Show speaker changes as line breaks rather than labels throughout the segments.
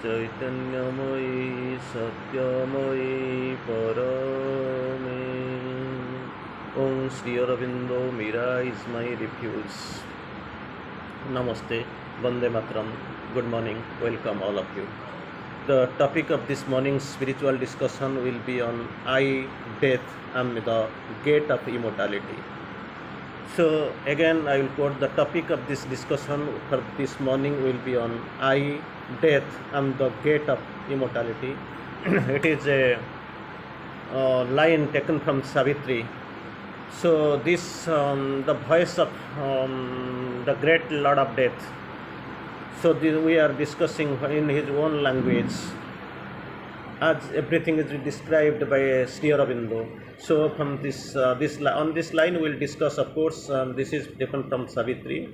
चैतन्यमयी सत्यमयी Parme Om Sri Aurobindo Mira is my refuge. Namaste, Vande Mataram, good morning, welcome all of you. The topic of this morning's spiritual discussion will be on I, death and the gate of immortality. So again I will quote the topic of this discussion for this morning will be on I, death and the gate of immortality. It is a line taken from Savitri. So this the voice of the great Lord of Death. So we are discussing in his own language, as everything is described by Sri Aurobindo. So from this on this line we will discuss. Of course, this is taken from Savitri.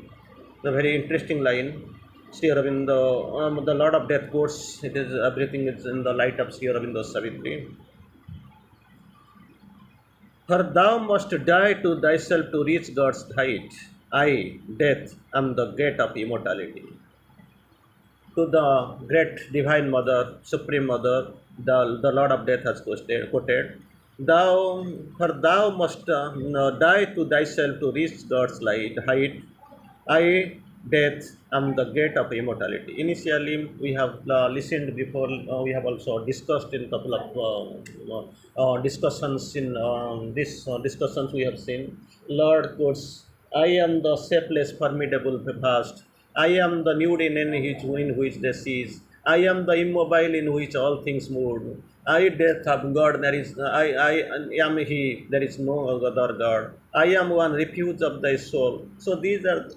The very interesting line. Sri Aurobindo, the Lord of Death quotes. It is everything is in the light of Sri Aurobindo Savitri. For thou must die to thyself to reach God's height. I, death, am the gate of immortality. To the great divine mother, supreme mother, the Lord of Death has quoted, for thou must die to thyself to reach God's height. I, death, am the gate of immortality. Initially, we have listened before, we have also discussed in a couple of discussions. In these discussions, we have seen Lord quotes, I am the shapeless, formidable, vast. I am the nude in which they cease. I am the immobile in which all things move. I, death of God, I am He, there is no other God. I am one refuge of thy soul. So these are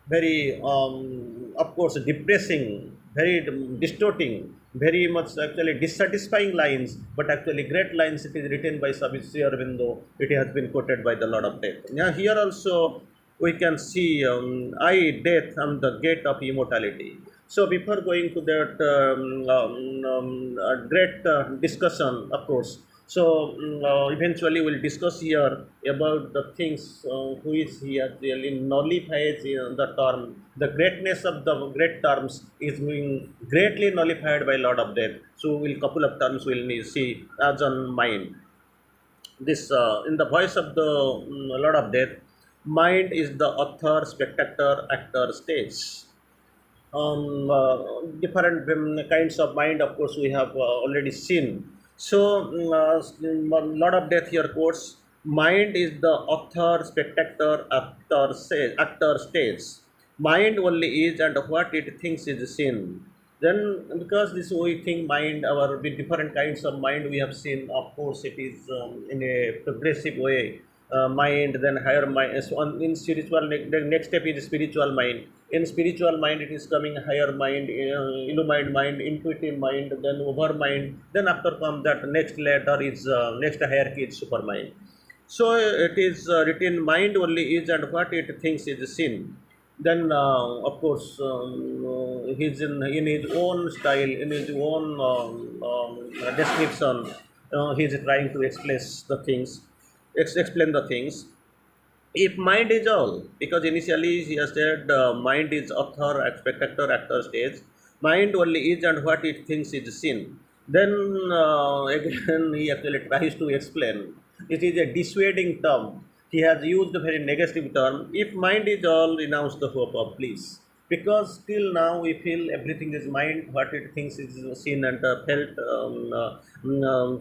very, of course, depressing, very distorting, very much actually dissatisfying lines, but actually great lines. It is written by Sri Aurobindo. It has been quoted by the Lord of Death. Now here also we can see I, death, am the gate of immortality. So before going to that great discussion, of course, so eventually we'll discuss here about the things which he really nullifies the term. The greatness of the great terms is being greatly nullified by Lord of Death. So we'll couple of terms we'll see as on mind. This in the voice of the Lord of Death, mind is the author, spectator, actor, stage. Different kinds of mind, of course, we have already seen. So, Lord of Death here quotes, mind is the author, spectator, actor, stage. Mind only is and what it thinks is seen. Then, because this we think mind, our with different kinds of mind we have seen, of course, it is in a progressive way. Mind, then higher mind. So in spiritual, the next step is spiritual mind. In spiritual mind, it is coming higher mind, illumined mind, intuitive mind, then over mind. Then after come that next letter is next hierarchy is super mind. So it is written mind only is and what it thinks is sin. Then of course he's in his own style, in his own description. He is trying to explain the things. If mind is all, because initially he has said mind is author, spectator, actor, stage. Mind only is and what it thinks is sin. Then again he actually tries to explain. It is a dissuading term. He has used a very negative term. If mind is all, renounce the hope of bliss. Because till now we feel everything is mind, what it thinks is seen and felt.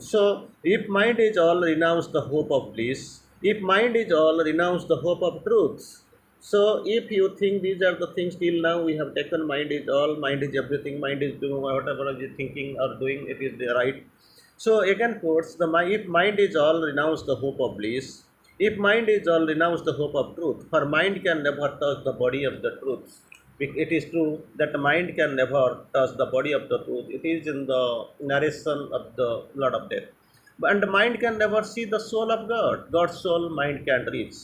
So if mind is all, renounce the hope of bliss. If mind is all, renounce the hope of truth. So if you think these are the things till now we have taken mind is all, mind is everything, mind is doing whatever you thinking or doing, it is the right. So again quotes, if mind is all, renounce the hope of bliss. If mind is all, renounce the hope of truth. For mind can never touch the body of the truth. It is true that mind can never touch the body of the truth. It is in the narration of the Lord of Death. And mind can never see the soul of God. God's soul mind can't reach.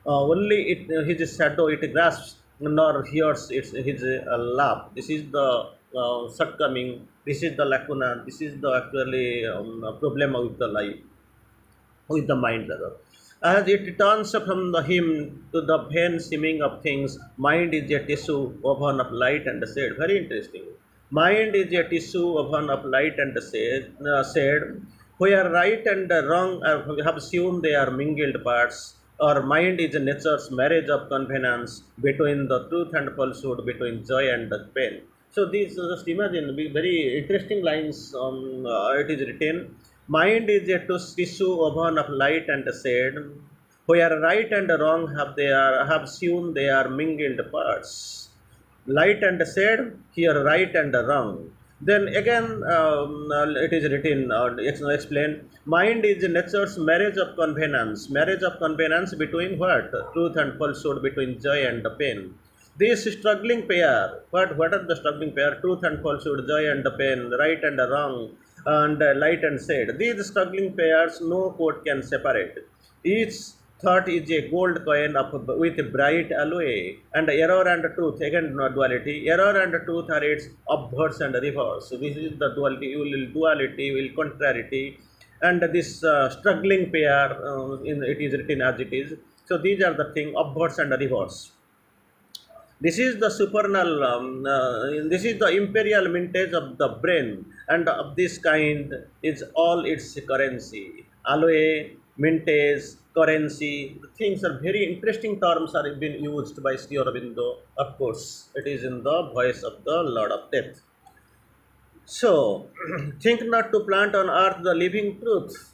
Only his shadow it grasps, nor hears his laugh. This is the shortcoming. This is the lacuna. This is the actually problem with the life, with the mind rather. As it turns from the hymn to the vain seeming of things, mind is a tissue oven of light and shade. Very interesting. Mind is a tissue oven of light and shade, where right and wrong have assumed they are mingled parts, or mind is nature's marriage of convenience between the truth and falsehood, between joy and pain. So these just imagine very interesting lines. It is written, mind is a tissue oven of light and shade, where right and wrong have assumed they are mingled parts, light and shade, here right and wrong. Then again, it is written, explained, mind is nature's marriage of convenience between what? Truth and falsehood, between joy and pain. This struggling pair, what are the struggling pair? Truth and falsehood, joy and pain, right and wrong, and light and shade. These struggling pairs no court can separate. Each thought is a gold coin of, with bright alloy, and error and truth, again not duality. Error and truth are its obverse and reverse. So this is the duality, will contrariety, and this struggling pair, it is written as it is. So these are the thing, obverse and reverse. This is the supernal, this is the imperial mintage of the brain, and of this kind is all its currency. Alloy, mintage, currency, things are very interesting terms are being used by Sri Aurobindo. Of course, it is in the voice of the Lord of Death. So, think not to plant on earth the living truth.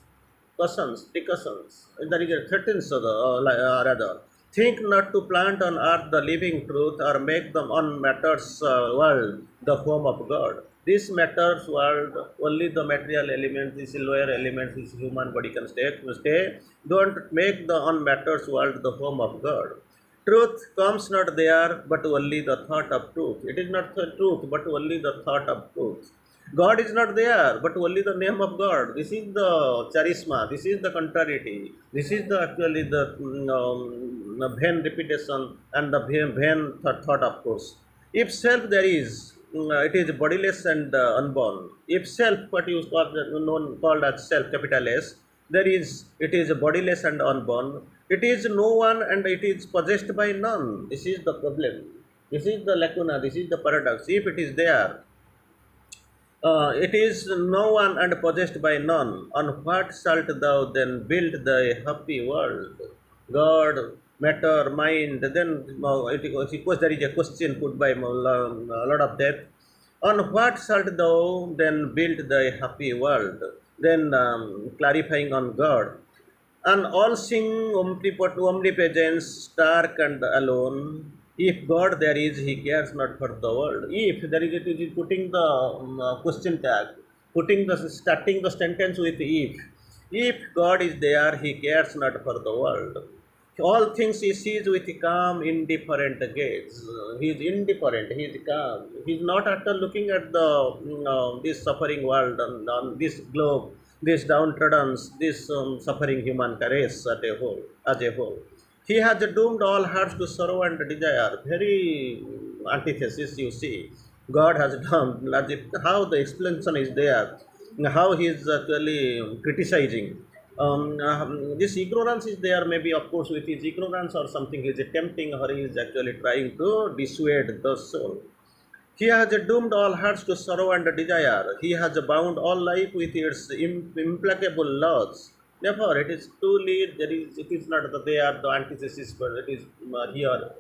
Precautions. There is a 13th rather. Think not to plant on earth the living truth, or make the on matters world the home of God. This matters world, only the material element, this lower element, this human body can stay. Don't make the on matters world the home of God. Truth comes not there, but only the thought of truth. It is not the truth, but only the thought of truth. God is not there, but only the name of God. This is the charisma. This is the contrariety. This is the actually the vain repetition and the vain thought, of course. If self there is, it is bodiless and unborn. If self, what you called as self, capital S, there is, it is bodiless and unborn. It is no one and it is possessed by none. This is the problem. This is the lacuna. This is the paradox. If it is there, it is no one and possessed by none. On what shalt thou then build thy happy world? God, matter, mind. Then suppose there is a question put by Lord of Death. On what shalt thou then build thy happy world? Then clarifying on God. An all-seeing omnipotence, stark and alone. If God there is, he cares not for the world. If there is, it is putting the question tag, starting the sentence with if. If God is there, he cares not for the world. All things he sees with calm, indifferent gaze. He is indifferent. He is calm. He is not after looking at the this suffering world on this globe, this downtrodden, this suffering human race as a whole. He has doomed all hearts to sorrow and desire. Very antithesis, you see. God has done, how the explanation is there, how he is actually criticizing. This ignorance is there, maybe, of course, with his ignorance or something, he is attempting or he is actually trying to dissuade the soul. He has doomed all hearts to sorrow and desire. He has bound all life with its implacable laws. Therefore, it is truly, it is not that they are the antithesis, but it is here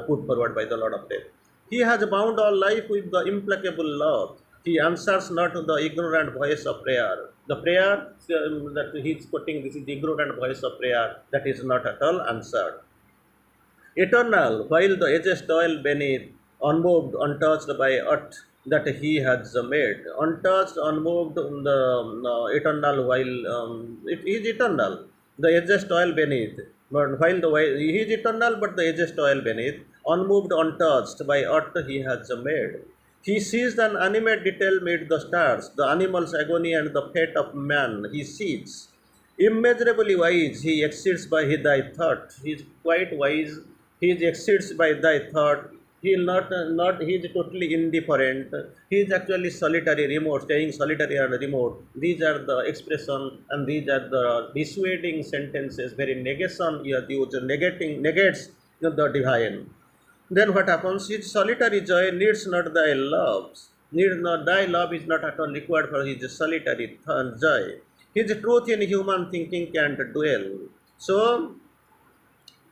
put forward by the Lord of Death. He has bound all life with the implacable law. He answers not to the ignorant voice of prayer. The prayer that he is putting, this is the ignorant voice of prayer, that is not at all answered. Eternal, while the ages toil beneath, unmoved, untouched by aught that he has made. Untouched, unmoved, the eternal, while it is eternal. The ages toil beneath. But while he is eternal, but the ages toil beneath, unmoved, untouched by aught he has made. He sees an animate detail mid the stars, the animal's agony and the fate of man. He sees. Immeasurably wise, he exceeds by thy thought. He is quite wise. He exceeds by thy thought. He is not he is totally indifferent. He is actually solitary, remote, staying solitary and remote. These are the expression and these are the dissuading sentences, very negation you have used, negates the divine. Then what happens? His solitary joy needs not thy loves. Need not thy love is not at all required for his solitary joy. His truth in human thinking can dwell. So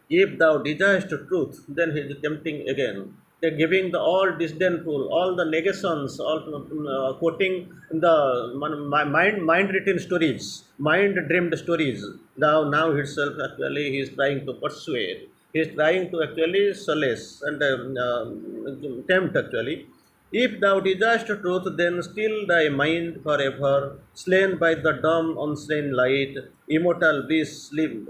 if thou desirest truth, then he is tempting again. They giving the all disdainful, all the negations, all quoting the mind written stories, mind dreamed stories. Now himself actually he is trying to persuade. He is trying to actually solace and tempt actually. If thou desirest truth, then still thy mind forever, slain by the dumb unslain light, immortal bliss live.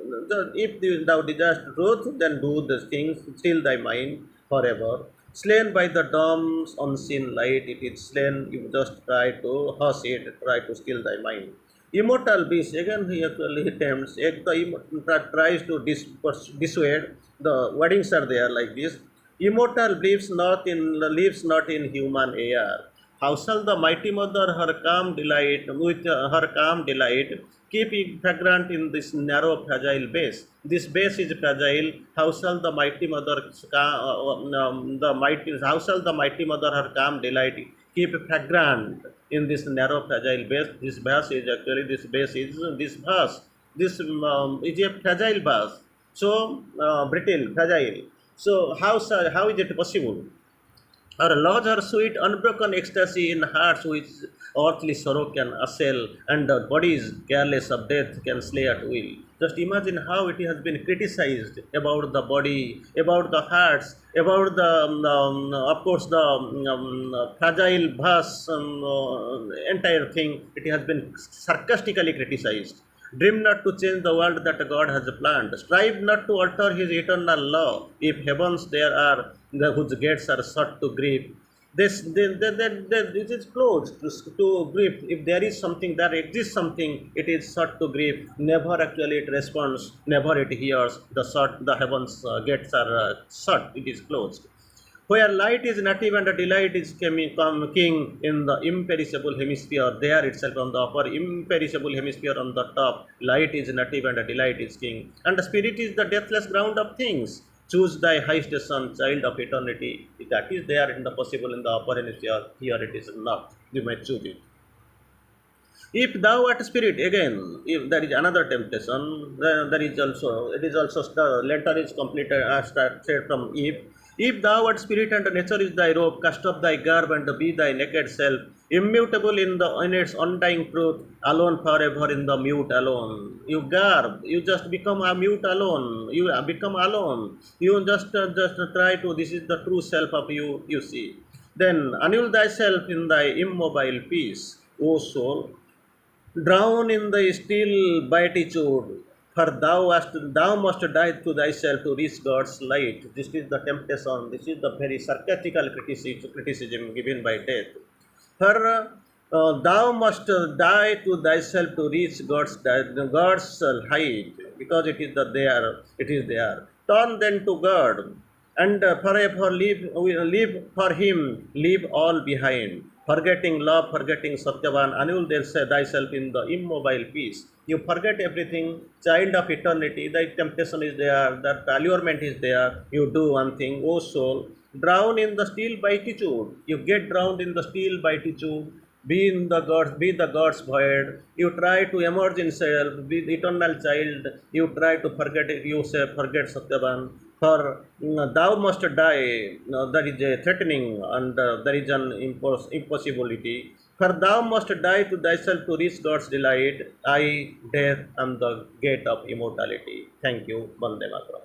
If thou desirest truth, then do the things, still thy mind forever. Slain by the dumb unseen light, it is slain, you just try to hush it, try to still thy mind. Immortal bliss, again he actually attempts, tries to dissuade, the wordings are there like this. Immortal lives not in human air. How shall the mighty mother her calm delight with her calm delight keep it fragrant in this narrow fragile base? This base is fragile. How shall the mighty mother the mighty how shall the mighty mother her calm delight keep fragrant in this narrow fragile base? This base is actually this base is this vase. This is a fragile vase. So brittle, fragile. So how is it possible? Our lodge her sweet unbroken ecstasy in hearts which earthly sorrow can assail, and the bodies careless of death can slay at will. Just imagine how it has been criticized about the body, about the hearts, about the of course the fragile vast entire thing. It has been sarcastically criticized. Dream not to change the world that God has planned. Strive not to alter His eternal law. If heavens there are, whose gates are shut to grief, this is closed to grief. If there is something, there exists something, it is shut to grief. Never actually it responds, never it hears. The heavens gates are shut, it is closed. Where light is native and delight is king in the imperishable hemisphere, there itself on the upper imperishable hemisphere on the top, light is native and delight is king. And the spirit is the deathless ground of things. Choose thy high station, child of eternity. That is there in the possible in the upper hemisphere, here it is not. You may choose it. If thou art spirit, again, if there is another temptation, then there is also, it is also, the letter is completed as said from Eve. If thou art spirit and nature is thy robe, cast off thy garb and be thy naked self, immutable in its undying truth, alone forever in the mute alone. You garb, you just become a mute alone. You become alone. You just try to. This is the true self of you. You see. Then annul thyself in thy immobile peace, O soul. Drown in the still beatitude, for thou must die to thyself to reach God's light. This is the temptation. This is the very sarcastical criticism given by death. For thou must die to thyself to reach God's height, because it is there. It is there. Turn then to God, and forever live for Him. Leave all behind. Forgetting love, forgetting Satyavan, annul thyself in the immobile peace. You forget everything, child of eternity, the temptation is there, that allurement is there. You do one thing, O soul, drown in the still beatitude. You get drowned in the still beatitude. Be the God's void. You try to emerge in self, be the eternal child. You try to forget it, you say, forget Satyavan. For thou must die, that is a threatening, and there is an impossibility. For thou must die to thyself to reach God's delight. I, death, am the gate of immortality. Thank you. Vande Mataram.